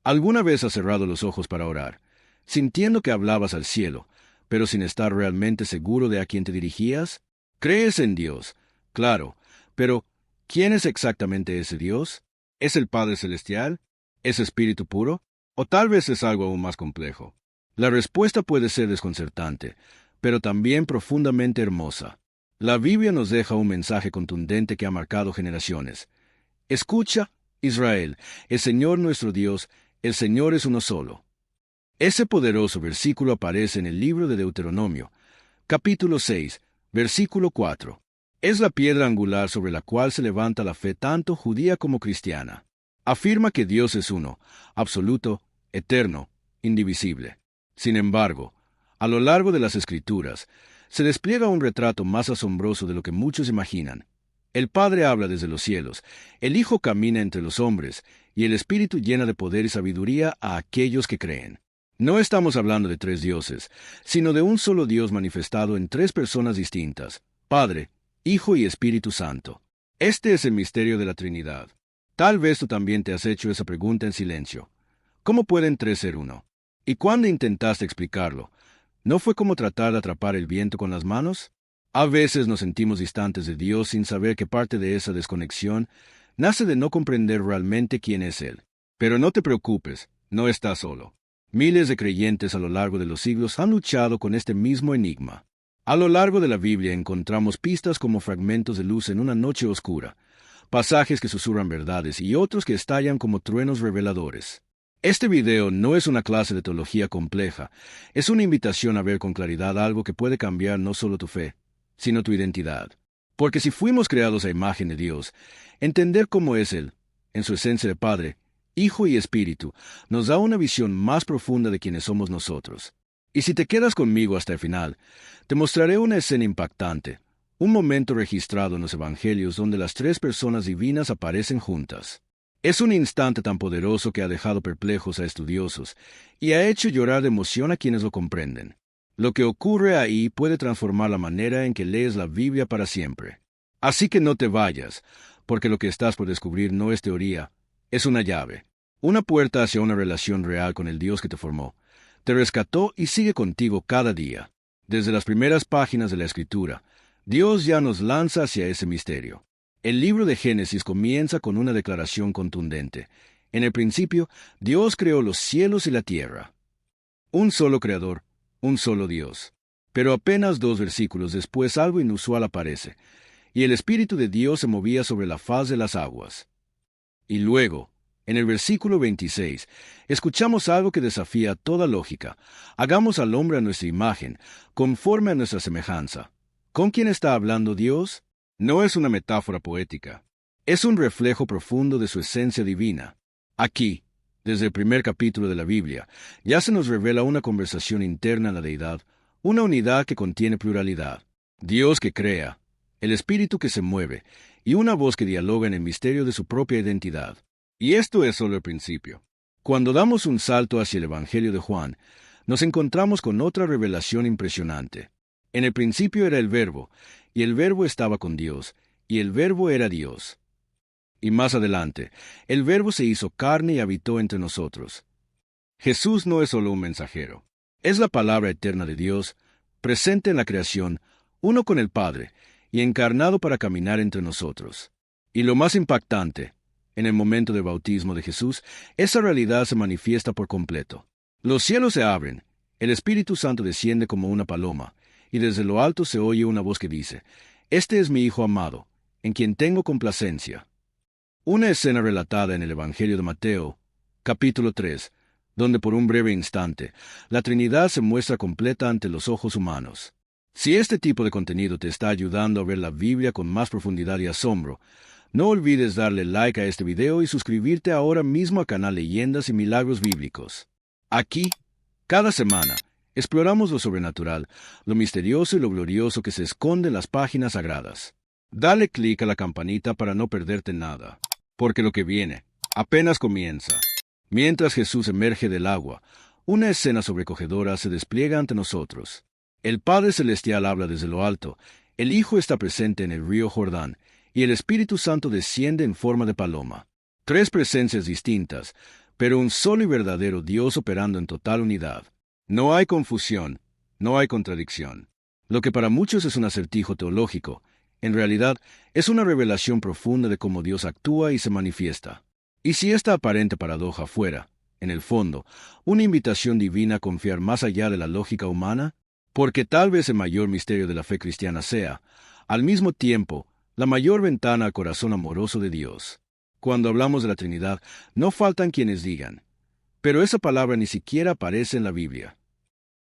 ¿Alguna vez has cerrado los ojos para orar, sintiendo que hablabas al cielo, pero sin estar realmente seguro de a quién te dirigías? ¿Crees en Dios? Claro, pero ¿quién es exactamente ese Dios? ¿Es el Padre Celestial? ¿Es Espíritu puro? ¿O tal vez es algo aún más complejo? La respuesta puede ser desconcertante, pero también profundamente hermosa. La Biblia nos deja un mensaje contundente que ha marcado generaciones. Escucha, Israel, el Señor nuestro Dios, el Señor es uno solo. Ese poderoso versículo aparece en el libro de Deuteronomio, capítulo 6, versículo 4. Es la piedra angular sobre la cual se levanta la fe tanto judía como cristiana. Afirma que Dios es uno, absoluto, eterno, indivisible. Sin embargo, a lo largo de las Escrituras, se despliega un retrato más asombroso de lo que muchos imaginan. El Padre habla desde los cielos, el Hijo camina entre los hombres, y el Espíritu llena de poder y sabiduría a aquellos que creen. No estamos hablando de tres dioses, sino de un solo Dios manifestado en tres personas distintas, Padre, Hijo y Espíritu Santo. Este es el misterio de la Trinidad. Tal vez tú también te has hecho esa pregunta en silencio. ¿Cómo pueden tres ser uno? ¿Y cuándo intentaste explicarlo? ¿No fue como tratar de atrapar el viento con las manos? A veces nos sentimos distantes de Dios sin saber que parte de esa desconexión nace de no comprender realmente quién es Él. Pero no te preocupes, no estás solo. Miles de creyentes a lo largo de los siglos han luchado con este mismo enigma. A lo largo de la Biblia encontramos pistas como fragmentos de luz en una noche oscura, pasajes que susurran verdades y otros que estallan como truenos reveladores. Este video no es una clase de teología compleja, es una invitación a ver con claridad algo que puede cambiar no solo tu fe, sino tu identidad. Porque si fuimos creados a imagen de Dios, entender cómo es Él, en su esencia de Padre, Hijo y Espíritu, nos da una visión más profunda de quiénes somos nosotros. Y si te quedas conmigo hasta el final, te mostraré una escena impactante, un momento registrado en los Evangelios donde las tres personas divinas aparecen juntas. Es un instante tan poderoso que ha dejado perplejos a estudiosos y ha hecho llorar de emoción a quienes lo comprenden. Lo que ocurre ahí puede transformar la manera en que lees la Biblia para siempre. Así que no te vayas, porque lo que estás por descubrir no es teoría, es una llave, una puerta hacia una relación real con el Dios que te formó, te rescató y sigue contigo cada día. Desde las primeras páginas de la Escritura, Dios ya nos lanza hacia ese misterio. El libro de Génesis comienza con una declaración contundente. En el principio, Dios creó los cielos y la tierra. Un solo creador, un solo Dios. Pero apenas 2 versículos después algo inusual aparece, y el Espíritu de Dios se movía sobre la faz de las aguas. Y luego, en el versículo 26, escuchamos algo que desafía toda lógica. Hagamos al hombre a nuestra imagen, conforme a nuestra semejanza. ¿Con quién está hablando Dios? No es una metáfora poética. Es un reflejo profundo de su esencia divina. Aquí, desde el primer capítulo de la Biblia, ya se nos revela una conversación interna en la deidad, una unidad que contiene pluralidad. Dios que crea, el Espíritu que se mueve, y una voz que dialoga en el misterio de su propia identidad. Y esto es solo el principio. Cuando damos un salto hacia el Evangelio de Juan, nos encontramos con otra revelación impresionante. En el principio era el Verbo, y el Verbo estaba con Dios, y el Verbo era Dios. Y más adelante, el Verbo se hizo carne y habitó entre nosotros. Jesús no es solo un mensajero. Es la palabra eterna de Dios, presente en la creación, uno con el Padre, y encarnado para caminar entre nosotros. Y lo más impactante, en el momento del bautismo de Jesús, esa realidad se manifiesta por completo. Los cielos se abren, el Espíritu Santo desciende como una paloma, y desde lo alto se oye una voz que dice, «Este es mi Hijo amado, en quien tengo complacencia». Una escena relatada en el Evangelio de Mateo, capítulo 3, donde por un breve instante, la Trinidad se muestra completa ante los ojos humanos. Si este tipo de contenido te está ayudando a ver la Biblia con más profundidad y asombro, no olvides darle like a este video y suscribirte ahora mismo al canal Leyendas y Milagros Bíblicos. Aquí, cada semana, exploramos lo sobrenatural, lo misterioso y lo glorioso que se esconde en las páginas sagradas. Dale clic a la campanita para no perderte nada, porque lo que viene apenas comienza. Mientras Jesús emerge del agua, una escena sobrecogedora se despliega ante nosotros. El Padre Celestial habla desde lo alto, el Hijo está presente en el río Jordán, y el Espíritu Santo desciende en forma de paloma. 3 presencias distintas, pero un solo y verdadero Dios operando en total unidad. No hay confusión, no hay contradicción. Lo que para muchos es un acertijo teológico, en realidad es una revelación profunda de cómo Dios actúa y se manifiesta. Y si esta aparente paradoja fuera, en el fondo, una invitación divina a confiar más allá de la lógica humana, porque tal vez el mayor misterio de la fe cristiana sea, al mismo tiempo, la mayor ventana al corazón amoroso de Dios. Cuando hablamos de la Trinidad, no faltan quienes digan, pero esa palabra ni siquiera aparece en la Biblia.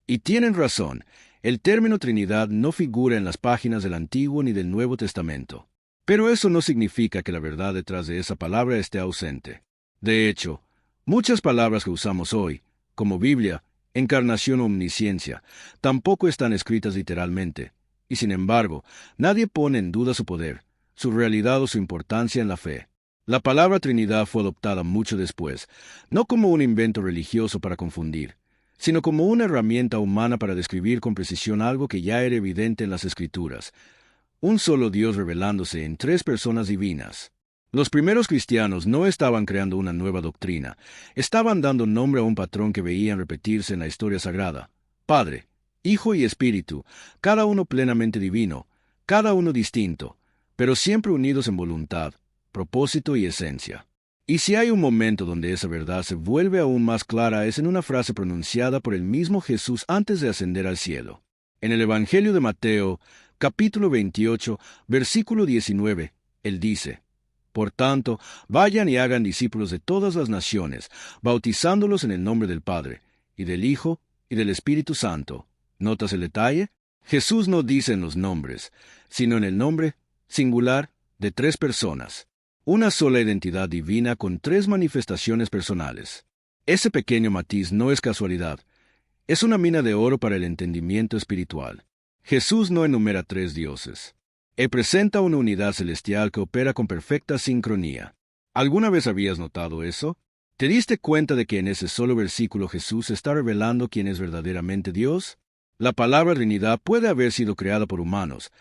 Y tienen razón, el término Trinidad no figura en las páginas del Antiguo ni del Nuevo Testamento. Pero eso no significa que la verdad detrás de esa palabra esté ausente. De hecho, muchas palabras que usamos hoy, como Biblia, encarnación o omnisciencia, tampoco están escritas literalmente, y sin embargo, nadie pone en duda su poder, su realidad o su importancia en la fe. La palabra Trinidad fue adoptada mucho después, no como un invento religioso para confundir, sino como una herramienta humana para describir con precisión algo que ya era evidente en las Escrituras: un solo Dios revelándose en tres personas divinas. Los primeros cristianos no estaban creando una nueva doctrina, estaban dando nombre a un patrón que veían repetirse en la historia sagrada: Padre, Hijo y Espíritu, cada uno plenamente divino, cada uno distinto, pero siempre unidos en voluntad, propósito y esencia. Y si hay un momento donde esa verdad se vuelve aún más clara, es en una frase pronunciada por el mismo Jesús antes de ascender al cielo. En el Evangelio de Mateo, capítulo 28, versículo 19, él dice: Por tanto, vayan y hagan discípulos de todas las naciones, bautizándolos en el nombre del Padre, y del Hijo, y del Espíritu Santo. ¿Notas el detalle? Jesús no dice en los nombres, sino en el nombre singular de tres personas. Una sola identidad divina con tres manifestaciones personales. Ese pequeño matiz no es casualidad. Es una mina de oro para el entendimiento espiritual. Jesús no enumera tres dioses. Él presenta una unidad celestial que opera con perfecta sincronía. ¿Alguna vez habías notado eso? ¿Te diste cuenta de que en ese solo versículo Jesús está revelando quién es verdaderamente Dios? La palabra Trinidad puede haber sido creada por humanos,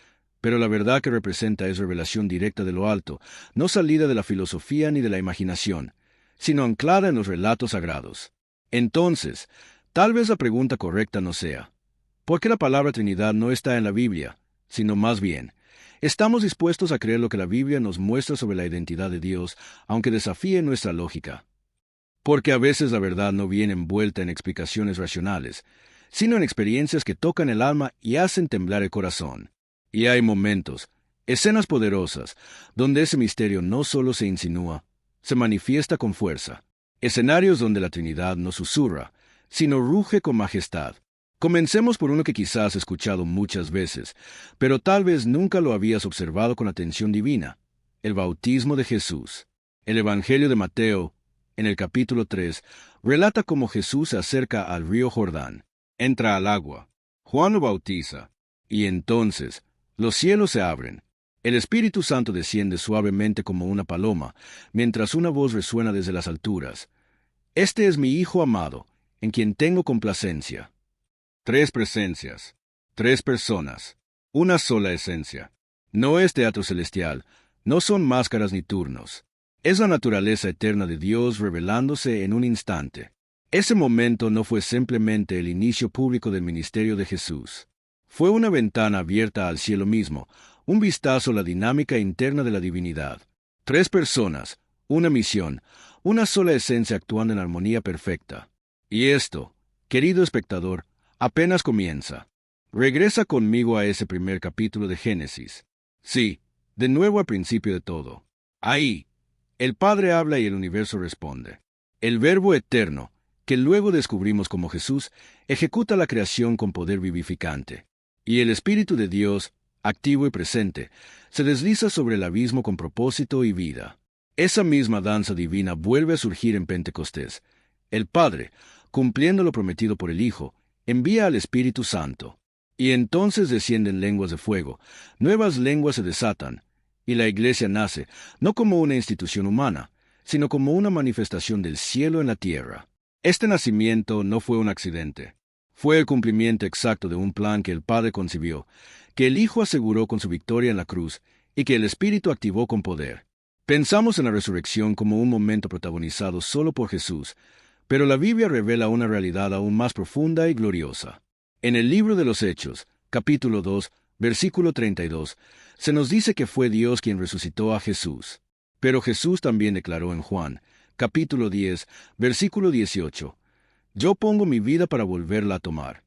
pero la verdad que representa es revelación directa de lo alto, no salida de la filosofía ni de la imaginación, sino anclada en los relatos sagrados. Entonces, tal vez la pregunta correcta no sea: ¿por qué la palabra Trinidad no está en la Biblia? Sino más bien, ¿estamos dispuestos a creer lo que la Biblia nos muestra sobre la identidad de Dios, aunque desafíe nuestra lógica? Porque a veces la verdad no viene envuelta en explicaciones racionales, sino en experiencias que tocan el alma y hacen temblar el corazón. Y hay momentos, escenas poderosas, donde ese misterio no solo se insinúa, se manifiesta con fuerza. Escenarios donde la Trinidad no susurra, sino ruge con majestad. Comencemos por uno que quizás has escuchado muchas veces, pero tal vez nunca lo habías observado con atención divina: el bautismo de Jesús. El Evangelio de Mateo, en el capítulo 3, relata cómo Jesús se acerca al río Jordán. Entra al agua. Juan lo bautiza. Y entonces, los cielos se abren. El Espíritu Santo desciende suavemente como una paloma, mientras una voz resuena desde las alturas: Este es mi Hijo amado, en quien tengo complacencia. Tres presencias, tres personas, una sola esencia. No es teatro celestial, no son máscaras ni turnos. Es la naturaleza eterna de Dios revelándose en un instante. Ese momento no fue simplemente el inicio público del ministerio de Jesús. Fue una ventana abierta al cielo mismo, un vistazo a la dinámica interna de la divinidad. Tres personas, una misión, una sola esencia actuando en armonía perfecta. Y esto, querido espectador, apenas comienza. Regresa conmigo a ese primer capítulo de Génesis. Sí, de nuevo al principio de todo. Ahí, el Padre habla y el universo responde. El Verbo eterno, que luego descubrimos como Jesús, ejecuta la creación con poder vivificante. Y el Espíritu de Dios, activo y presente, se desliza sobre el abismo con propósito y vida. Esa misma danza divina vuelve a surgir en Pentecostés. El Padre, cumpliendo lo prometido por el Hijo, envía al Espíritu Santo. Y entonces descienden lenguas de fuego, nuevas lenguas se desatan, y la Iglesia nace, no como una institución humana, sino como una manifestación del cielo en la tierra. Este nacimiento no fue un accidente. Fue el cumplimiento exacto de un plan que el Padre concibió, que el Hijo aseguró con su victoria en la cruz, y que el Espíritu activó con poder. Pensamos en la resurrección como un momento protagonizado solo por Jesús, pero la Biblia revela una realidad aún más profunda y gloriosa. En el libro de los Hechos, capítulo 2, versículo 32, se nos dice que fue Dios quien resucitó a Jesús. Pero Jesús también declaró en Juan, capítulo 10, versículo 18, «Yo pongo mi vida para volverla a tomar».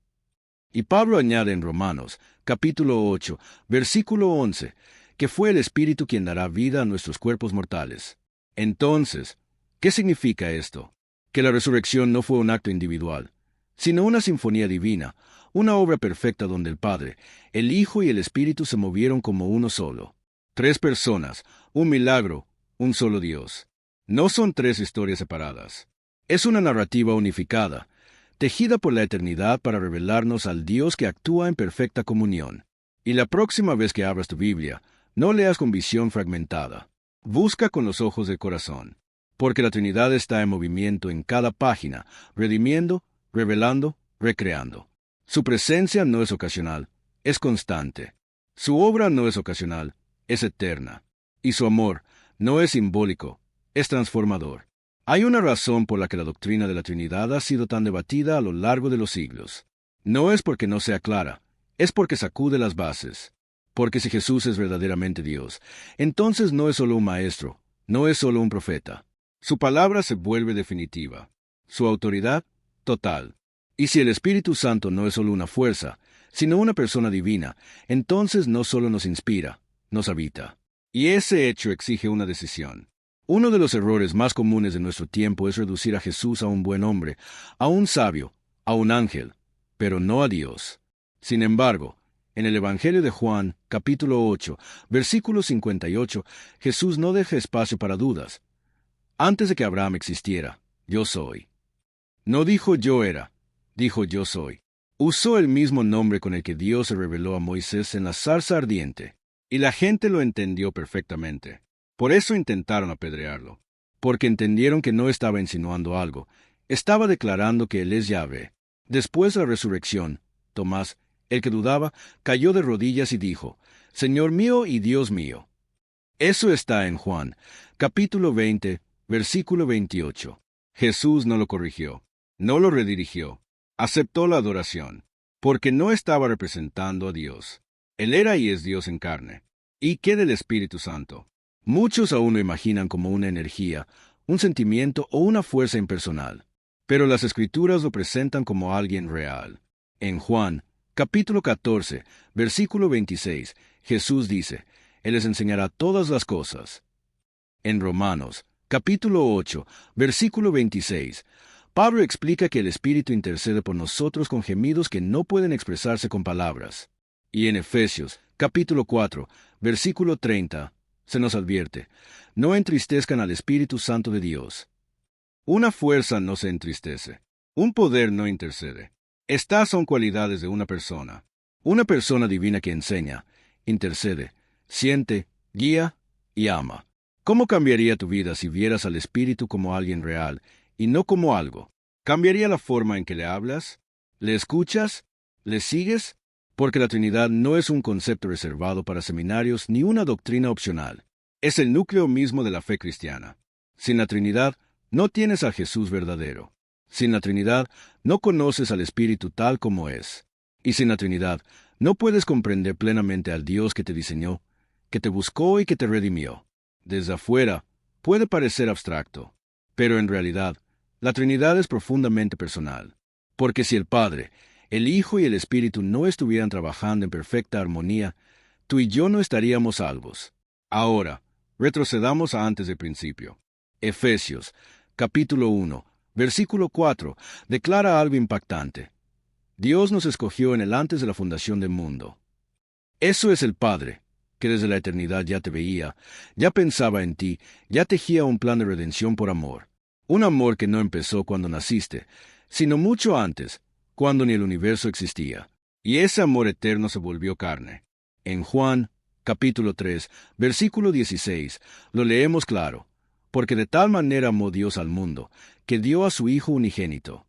Y Pablo añade en Romanos, capítulo 8, versículo 11, que fue el Espíritu quien dará vida a nuestros cuerpos mortales. Entonces, ¿qué significa esto? Que la resurrección no fue un acto individual, sino una sinfonía divina, una obra perfecta donde el Padre, el Hijo y el Espíritu se movieron como uno solo. Tres personas, un milagro, un solo Dios. No son tres historias separadas. Es una narrativa unificada, tejida por la eternidad para revelarnos al Dios que actúa en perfecta comunión. Y la próxima vez que abras tu Biblia, no leas con visión fragmentada. Busca con los ojos del corazón, porque la Trinidad está en movimiento en cada página, redimiendo, revelando, recreando. Su presencia no es ocasional, es constante. Su obra no es ocasional, es eterna. Y su amor no es simbólico, es transformador. Hay una razón por la que la doctrina de la Trinidad ha sido tan debatida a lo largo de los siglos. No es porque no sea clara, es porque sacude las bases. Porque si Jesús es verdaderamente Dios, entonces no es solo un maestro, no es solo un profeta. Su palabra se vuelve definitiva. Su autoridad, total. Y si el Espíritu Santo no es solo una fuerza, sino una persona divina, entonces no solo nos inspira, nos habita. Y ese hecho exige una decisión. Uno de los errores más comunes de nuestro tiempo es reducir a Jesús a un buen hombre, a un sabio, a un ángel, pero no a Dios. Sin embargo, en el Evangelio de Juan, capítulo 8, versículo 58, Jesús no deja espacio para dudas. Antes de que Abraham existiera, yo soy. No dijo yo era, dijo yo soy. Usó el mismo nombre con el que Dios se reveló a Moisés en la zarza ardiente, y la gente lo entendió perfectamente. Por eso intentaron apedrearlo, porque entendieron que no estaba insinuando algo, estaba declarando que Él es Yahvé. Después de la resurrección, Tomás, el que dudaba, cayó de rodillas y dijo, «Señor mío y Dios mío». Eso está en Juan, capítulo 20, versículo 28. Jesús no lo corrigió, no lo redirigió, aceptó la adoración, porque no estaba representando a Dios. Él era y es Dios en carne. ¿Y qué del Espíritu Santo? Muchos aún lo imaginan como una energía, un sentimiento o una fuerza impersonal, pero las Escrituras lo presentan como alguien real. En Juan, capítulo 14, versículo 26, Jesús dice, Él les enseñará todas las cosas. En Romanos, capítulo 8, versículo 26, Pablo explica que el Espíritu intercede por nosotros con gemidos que no pueden expresarse con palabras. Y en Efesios, capítulo 4, versículo 30, se nos advierte, no entristezcan al Espíritu Santo de Dios. Una fuerza no se entristece, un poder no intercede. Estas son cualidades de una persona divina que enseña, intercede, siente, guía y ama. ¿Cómo cambiaría tu vida si vieras al Espíritu como alguien real y no como algo? ¿Cambiaría la forma en que le hablas? ¿Le escuchas? ¿Le sigues? Porque la Trinidad no es un concepto reservado para seminarios ni una doctrina opcional. Es el núcleo mismo de la fe cristiana. Sin la Trinidad, no tienes a Jesús verdadero. Sin la Trinidad, no conoces al Espíritu tal como es. Y sin la Trinidad, no puedes comprender plenamente al Dios que te diseñó, que te buscó y que te redimió. Desde afuera, puede parecer abstracto, pero en realidad, la Trinidad es profundamente personal. Porque si el Padre, el Hijo y el Espíritu no estuvieran trabajando en perfecta armonía, tú y yo no estaríamos salvos. Ahora, retrocedamos a antes del principio. Efesios, capítulo 1, versículo 4, declara algo impactante. Dios nos escogió en el antes de la fundación del mundo. Eso es el Padre, que desde la eternidad ya te veía, ya pensaba en ti, ya tejía un plan de redención por amor. Un amor que no empezó cuando naciste, sino mucho antes, cuando ni el universo existía. Y ese amor eterno se volvió carne. En Juan, capítulo 3, versículo 16, lo leemos claro. Porque de tal manera amó Dios al mundo, que dio a su Hijo unigénito.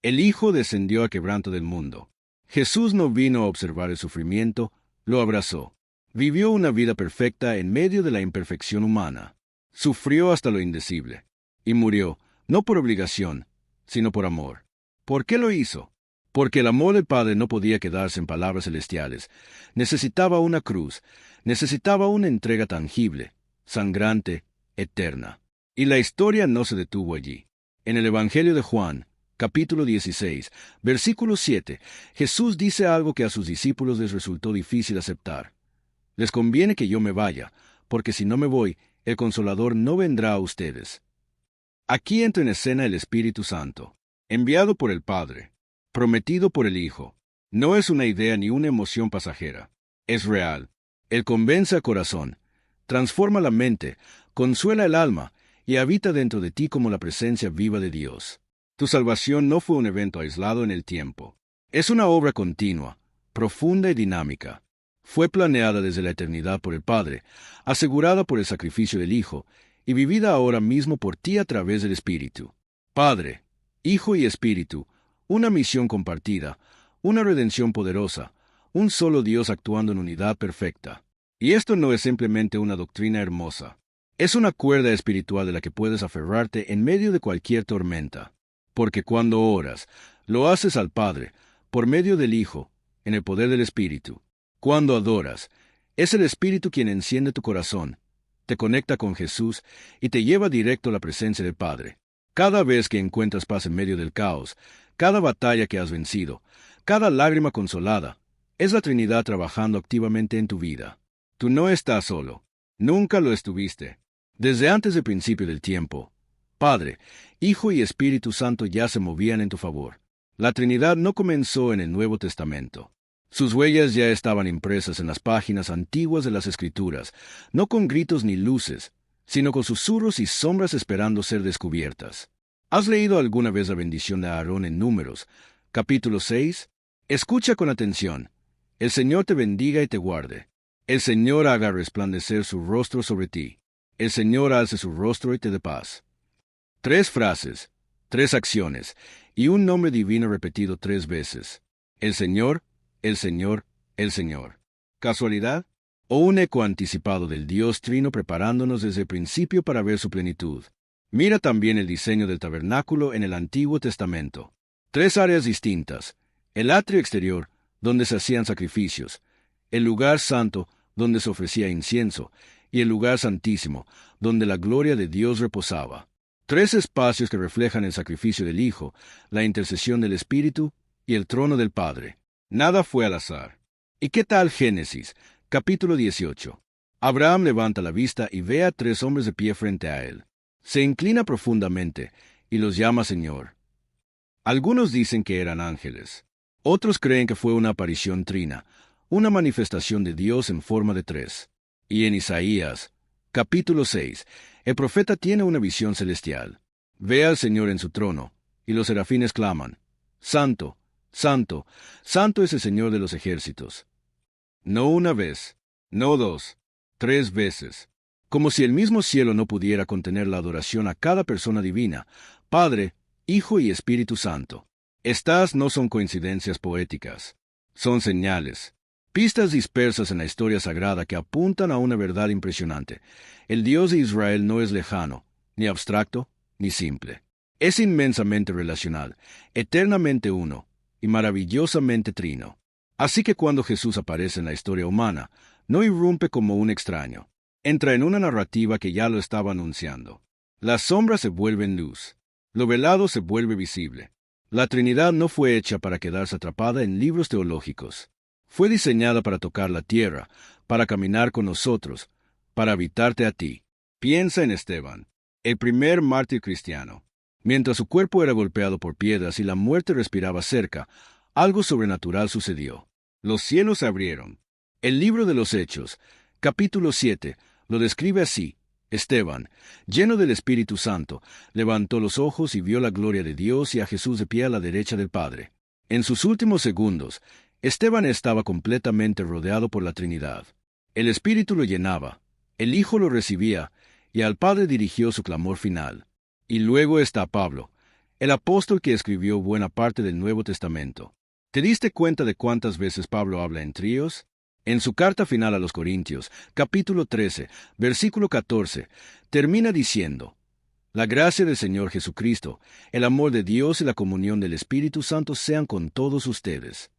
El Hijo descendió a quebranto del mundo. Jesús no vino a observar el sufrimiento, lo abrazó. Vivió una vida perfecta en medio de la imperfección humana. Sufrió hasta lo indecible. Y murió, no por obligación, sino por amor. ¿Por qué lo hizo? Porque el amor del Padre no podía quedarse en palabras celestiales. Necesitaba una cruz, necesitaba una entrega tangible, sangrante, eterna. Y la historia no se detuvo allí. En el Evangelio de Juan, capítulo 16, versículo 7, Jesús dice algo que a sus discípulos les resultó difícil aceptar. Les conviene que yo me vaya, porque si no me voy, el Consolador no vendrá a ustedes. Aquí entra en escena el Espíritu Santo, enviado por el Padre, prometido por el Hijo. No es una idea ni una emoción pasajera. Es real. Él convence al corazón, transforma la mente, consuela el alma y habita dentro de ti como la presencia viva de Dios. Tu salvación no fue un evento aislado en el tiempo. Es una obra continua, profunda y dinámica. Fue planeada desde la eternidad por el Padre, asegurada por el sacrificio del Hijo, y vivida ahora mismo por ti a través del Espíritu. Padre, Hijo y Espíritu, una misión compartida, una redención poderosa, un solo Dios actuando en unidad perfecta. Y esto no es simplemente una doctrina hermosa. Es una cuerda espiritual de la que puedes aferrarte en medio de cualquier tormenta. Porque cuando oras, lo haces al Padre, por medio del Hijo, en el poder del Espíritu. Cuando adoras, es el Espíritu quien enciende tu corazón, te conecta con Jesús y te lleva directo a la presencia del Padre. Cada vez que encuentras paz en medio del caos, cada batalla que has vencido, cada lágrima consolada, es la Trinidad trabajando activamente en tu vida. Tú no estás solo. Nunca lo estuviste. Desde antes del principio del tiempo, Padre, Hijo y Espíritu Santo ya se movían en tu favor. La Trinidad no comenzó en el Nuevo Testamento. Sus huellas ya estaban impresas en las páginas antiguas de las Escrituras, no con gritos ni luces, sino con susurros y sombras esperando ser descubiertas. ¿Has leído alguna vez la bendición de Aarón en Números, capítulo 6? Escucha con atención. El Señor te bendiga y te guarde. El Señor haga resplandecer su rostro sobre ti. El Señor alce su rostro y te dé paz. 3 frases, 3 acciones, y un nombre divino repetido 3 veces. El Señor, el Señor, el Señor. ¿Casualidad? ¿O un eco anticipado del Dios Trino preparándonos desde el principio para ver su plenitud? Mira también el diseño del tabernáculo en el Antiguo Testamento. 3 áreas distintas. El atrio exterior, donde se hacían sacrificios. El lugar santo, donde se ofrecía incienso. Y el lugar santísimo, donde la gloria de Dios reposaba. 3 espacios que reflejan el sacrificio del Hijo, la intercesión del Espíritu y el trono del Padre. Nada fue al azar. ¿Y qué tal Génesis, capítulo 18? Abraham levanta la vista y ve a 3 hombres de pie frente a él. Se inclina profundamente y los llama Señor. Algunos dicen que eran ángeles. Otros creen que fue una aparición trina, una manifestación de Dios en forma de 3. Y en Isaías, capítulo 6, el profeta tiene una visión celestial. Ve al Señor en su trono, y los serafines claman, Santo, Santo, Santo es el Señor de los ejércitos. No una vez, no 2, 3 veces. Como si el mismo cielo no pudiera contener la adoración a cada persona divina, Padre, Hijo y Espíritu Santo. Estas no son coincidencias poéticas. Son señales. Pistas dispersas en la historia sagrada que apuntan a una verdad impresionante. El Dios de Israel no es lejano, ni abstracto, ni simple. Es inmensamente relacional, eternamente uno, y maravillosamente trino. Así que cuando Jesús aparece en la historia humana, no irrumpe como un extraño. Entra en una narrativa que ya lo estaba anunciando. Las sombras se vuelven luz. Lo velado se vuelve visible. La Trinidad no fue hecha para quedarse atrapada en libros teológicos. Fue diseñada para tocar la tierra, para caminar con nosotros, para habitarte a ti. Piensa en Esteban, el primer mártir cristiano. Mientras su cuerpo era golpeado por piedras y la muerte respiraba cerca, algo sobrenatural sucedió. Los cielos se abrieron. El libro de los Hechos, capítulo 7, lo describe así. Esteban, lleno del Espíritu Santo, levantó los ojos y vio la gloria de Dios y a Jesús de pie a la derecha del Padre. En sus últimos segundos, Esteban estaba completamente rodeado por la Trinidad. El Espíritu lo llenaba, el Hijo lo recibía, y al Padre dirigió su clamor final. Y luego está Pablo, el apóstol que escribió buena parte del Nuevo Testamento. ¿Te diste cuenta de cuántas veces Pablo habla en tríos? En su carta final a los Corintios, capítulo 13, versículo 14, termina diciendo: La gracia del Señor Jesucristo, el amor de Dios y la comunión del Espíritu Santo sean con todos ustedes.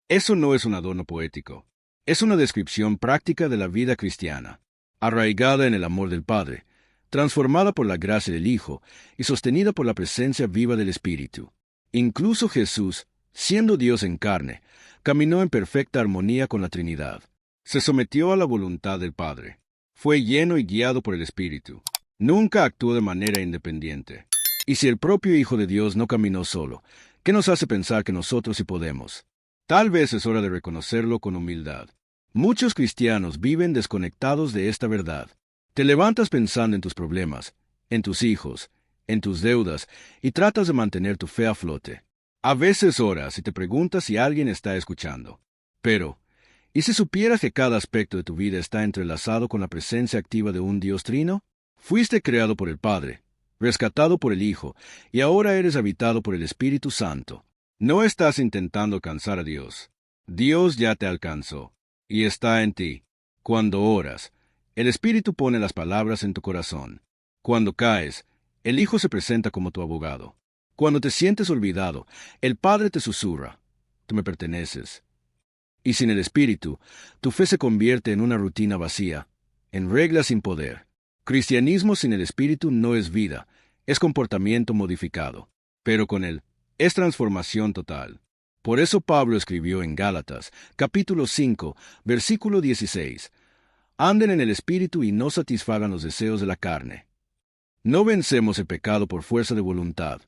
Eso no es un adorno poético. Es una descripción práctica de la vida cristiana, arraigada en el amor del Padre, transformada por la gracia del Hijo y sostenida por la presencia viva del Espíritu. Incluso Jesús, siendo Dios en carne, caminó en perfecta armonía con la Trinidad. Se sometió a la voluntad del Padre. Fue lleno y guiado por el Espíritu. Nunca actuó de manera independiente. Y si el propio Hijo de Dios no caminó solo, ¿qué nos hace pensar que nosotros sí podemos? Tal vez es hora de reconocerlo con humildad. Muchos cristianos viven desconectados de esta verdad. Te levantas pensando en tus problemas, en tus hijos, en tus deudas, y tratas de mantener tu fe a flote. A veces oras y te preguntas si alguien está escuchando. Pero, ¿y si supieras que cada aspecto de tu vida está entrelazado con la presencia activa de un Dios trino? Fuiste creado por el Padre, rescatado por el Hijo, y ahora eres habitado por el Espíritu Santo. No estás intentando alcanzar a Dios. Dios ya te alcanzó, y está en ti. Cuando oras, el Espíritu pone las palabras en tu corazón. Cuando caes, el Hijo se presenta como tu abogado. Cuando te sientes olvidado, el Padre te susurra: tú me perteneces. Y sin el Espíritu, tu fe se convierte en una rutina vacía, en reglas sin poder. Cristianismo sin el Espíritu no es vida, es comportamiento modificado. Pero con él, es transformación total. Por eso Pablo escribió en Gálatas, capítulo 5, versículo 16, anden en el Espíritu y no satisfagan los deseos de la carne. No vencemos el pecado por fuerza de voluntad,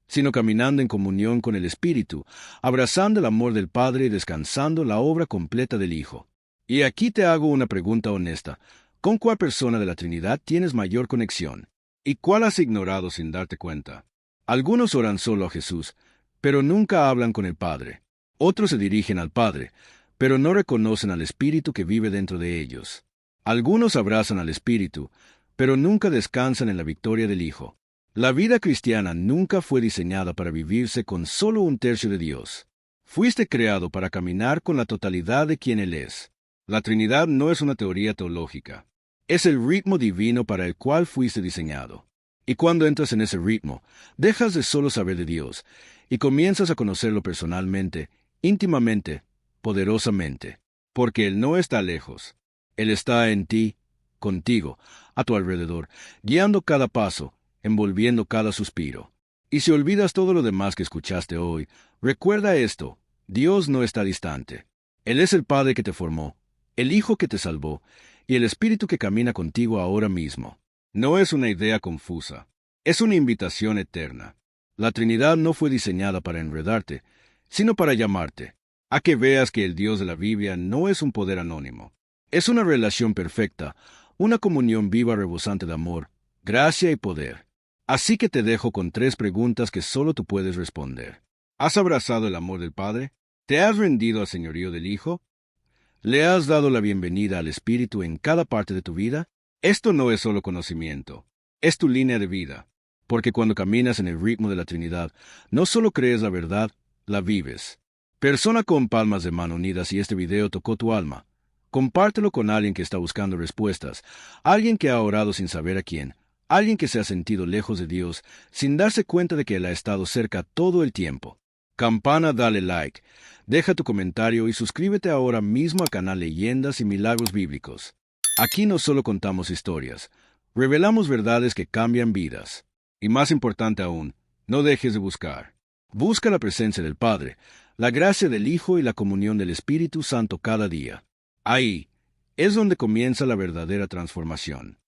sino caminando en comunión con el Espíritu, abrazando el amor del Padre y descansando la obra completa del Hijo. Y aquí te hago una pregunta honesta: ¿con cuál persona de la Trinidad tienes mayor conexión? ¿Y cuál has ignorado sin darte cuenta? Algunos oran solo a Jesús, pero nunca hablan con el Padre. Otros se dirigen al Padre, pero no reconocen al Espíritu que vive dentro de ellos. Algunos abrazan al Espíritu, pero nunca descansan en la victoria del Hijo. La vida cristiana nunca fue diseñada para vivirse con solo un tercio de Dios. Fuiste creado para caminar con la totalidad de quien Él es. La Trinidad no es una teoría teológica. Es el ritmo divino para el cual fuiste diseñado. Y cuando entras en ese ritmo, dejas de solo saber de Dios y comienzas a conocerlo personalmente, íntimamente, poderosamente. Porque Él no está lejos. Él está en ti, contigo, a tu alrededor, guiando cada paso, envolviendo cada suspiro. Y si olvidas todo lo demás que escuchaste hoy, recuerda esto: Dios no está distante. Él es el Padre que te formó, el Hijo que te salvó, y el Espíritu que camina contigo ahora mismo. No es una idea confusa, es una invitación eterna. La Trinidad no fue diseñada para enredarte, sino para llamarte, a que veas que el Dios de la Biblia no es un poder anónimo. Es una relación perfecta, una comunión viva rebosante de amor, gracia y poder. Así que te dejo con 3 preguntas que solo tú puedes responder. ¿Has abrazado el amor del Padre? ¿Te has rendido al señorío del Hijo? ¿Le has dado la bienvenida al Espíritu en cada parte de tu vida? Esto no es solo conocimiento, es tu línea de vida. Porque cuando caminas en el ritmo de la Trinidad, no solo crees la verdad, la vives. Persona con palmas de mano unidas, si este video tocó tu alma, compártelo con alguien que está buscando respuestas, alguien que ha orado sin saber a quién, alguien que se ha sentido lejos de Dios sin darse cuenta de que Él ha estado cerca todo el tiempo. Campana, dale like, deja tu comentario y suscríbete ahora mismo al canal Leyendas y Milagros Bíblicos. Aquí no solo contamos historias, revelamos verdades que cambian vidas. Y más importante aún, no dejes de buscar. Busca la presencia del Padre, la gracia del Hijo y la comunión del Espíritu Santo cada día. Ahí es donde comienza la verdadera transformación.